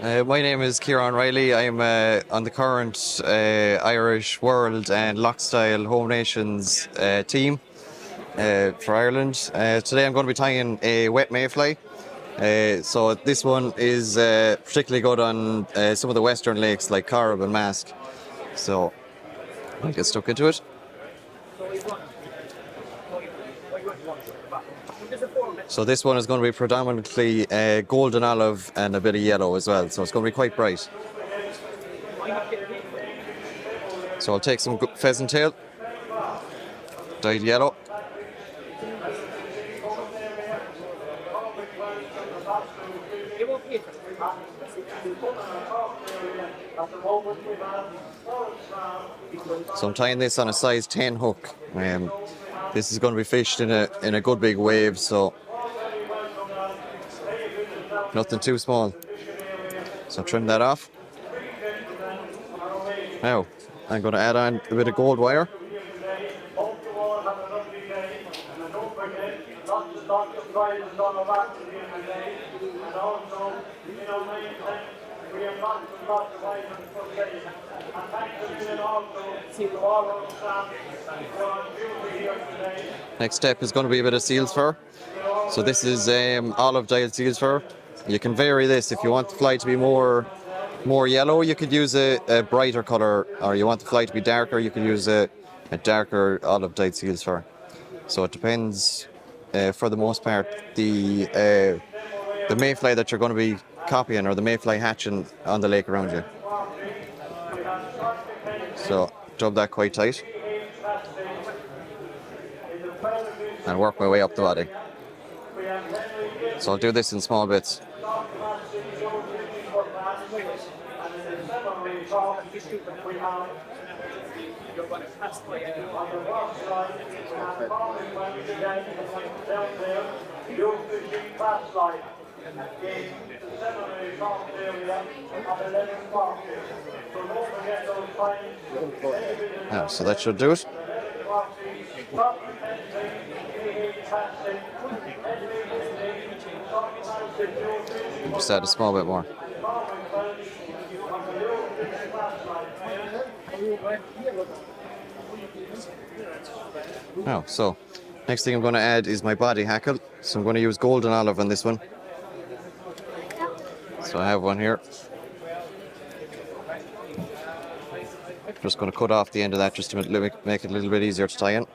My name is Ciaran Reilly. I'm on the current Irish World and Lockstyle Home Nations team for Ireland. Today I'm going to be tying a wet mayfly. So this one is particularly good on some of the western lakes like Corrib and Mask. So I'll get stuck into it. So this one is going to be predominantly golden olive and a bit of yellow as well. So it's going to be quite bright. So I'll take some pheasant tail, dyed yellow. So I'm tying this on a size 10 hook. This is going to be fished in a good big wave, so nothing too small. So trim that off. Now I'm going to add on a bit of gold wire. Next step is going to be a bit of seal's fur. So this is olive dyed seal's fur. You can vary this if you want the fly to be more yellow. You could use a brighter color, or you want the fly to be darker. You could use a darker olive dyed seal's fur. So it depends. For the most part, the mayfly that you're going to be copying, or the mayfly hatching on the lake around you. So dub that quite tight and work my way up the body. So I'll do this in small bits. Yeah, so that should do it. Just add a small bit more. Now, so next thing I'm going to add is my body hackle. So I'm going to use golden olive on this one. So I have one here. Just going to cut off the end of that just to make it a little bit easier to tie in.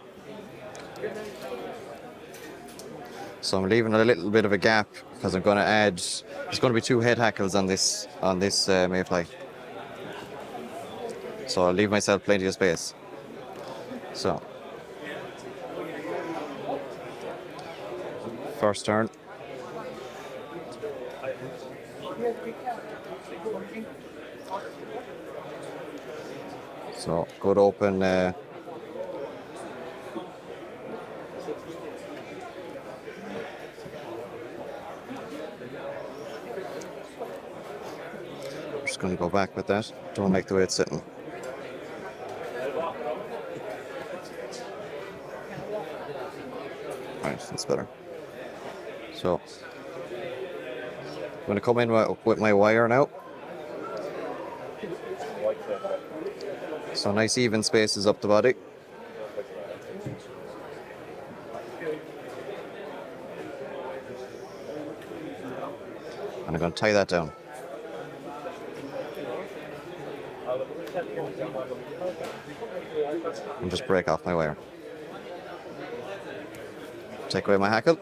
So I'm leaving a little bit of a gap because I'm going to add. There's going to be 2 head hackles on this mayfly. So I'll leave myself plenty of space. So first turn. So good open. Just going to go back with that. Don't like the way it's sitting. Right, that's better. So I'm going to come in with my wire now. So nice even spaces up the body. And I'm going to tie that down. And just break off my wire. Take away my hackle.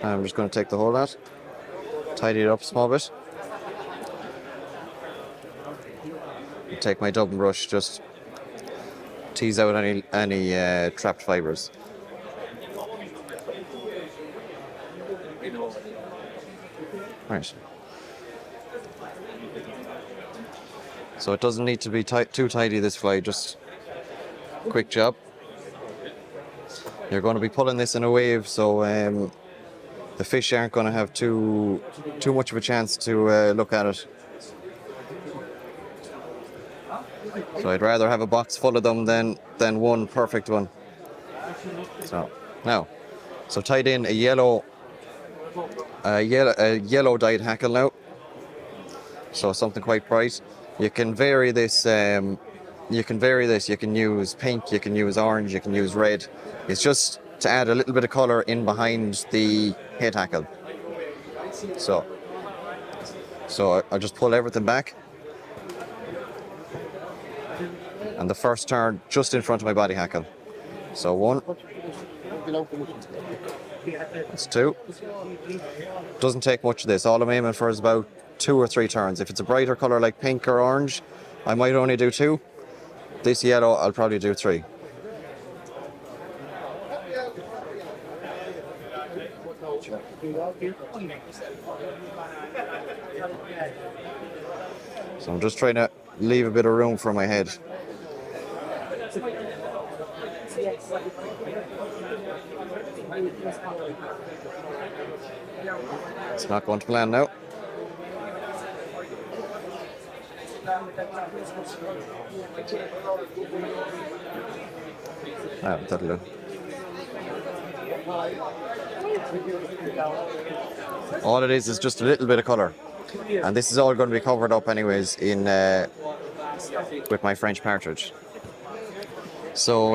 And I'm just going to take the whole out. Tidy it up a small bit. Take my dubbing brush, just tease out any trapped fibers. Right. So it doesn't need to be too tidy, this fly, just quick job. You're going to be pulling this in a wave, so the fish aren't going to have too much of a chance to look at it. So I'd rather have a box full of them than one perfect one. So now, so tied in a yellow dyed hackle now. so something quite bright. You can vary this. You can vary this. You can use pink. You can use orange. You can use red. It's just to add a little bit of color in behind the head hackle. So I just pull everything back, and the first turn just in front of my body hackle. So 1, that's 2. Doesn't take much of this. All I'm aiming for is about 2 or 3 turns. If it's a brighter color like pink or orange, I might only do 2. This yellow, I'll probably do 3. So I'm just trying to leave a bit of room for my head. It's not going to plan now. That'll do. All it is just a little bit of colour, and this is all going to be covered up anyways in with my French partridge. So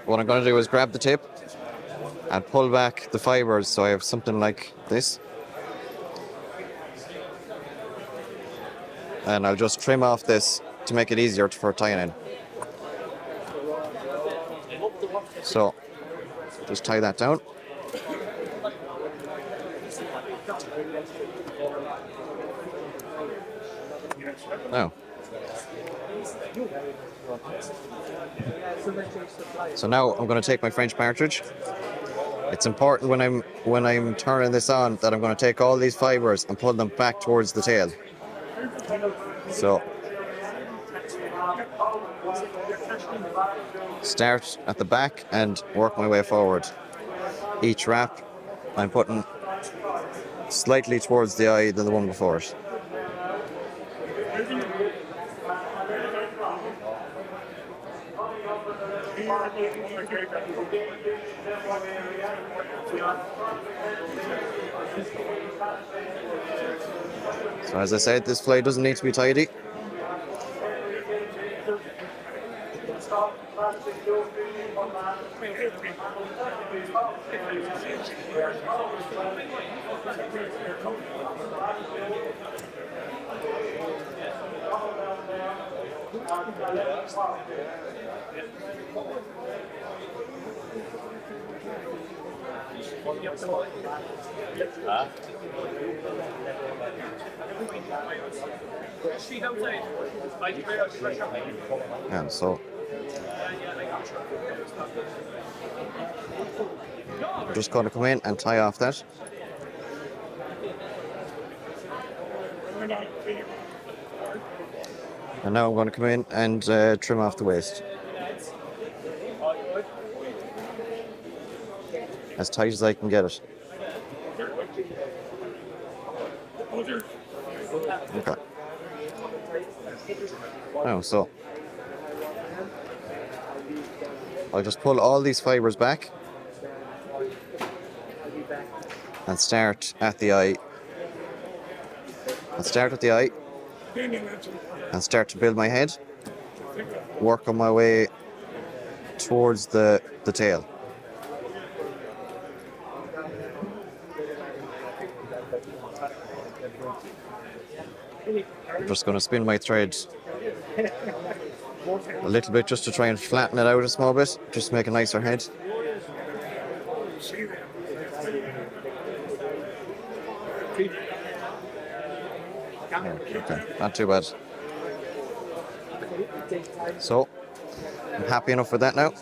what I'm going to do is grab the tip and pull back the fibres, so I have something like this, and I'll just trim off this to make it easier for tying in. So just tie that down. Now, so now I'm going to take my French partridge. It's important when I'm turning this on that I'm going to take all these fibres and pull them back towards the tail. So start at the back and work my way forward. Each wrap I'm putting slightly towards the eye than the one before it. So as I said, this fly doesn't need to be tidy. And so I'm just going to come in and tie off that. And now I'm going to come in and trim off the waist. As tight as I can get it. Okay. Now, so I'll just pull all these fibres back and start at the eye. And start to build my head, work on my way towards the tail. I'm just going to spin my thread a little bit just to try and flatten it out a small bit, just to make a nicer head. Okay, not too bad. So, I'm happy enough with that now.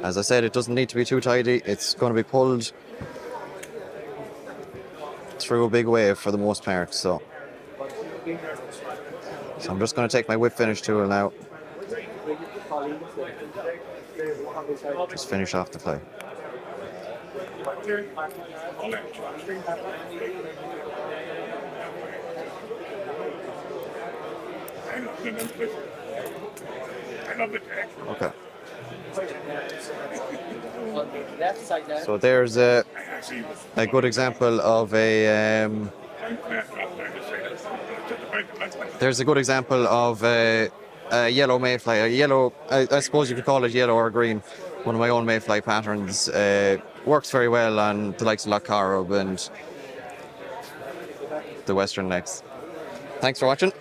As I said, it doesn't need to be too tidy. It's going to be pulled through a big wave for the most part. So I'm just going to take my whip finish tool now. Just finish off the fly. Okay. So there's a good example of a There's a good example of a yellow mayfly, I suppose you could call it yellow or green. One of my own mayfly patterns works very well on the likes of Loch Carrob and the Western Lakes. Thanks for watching.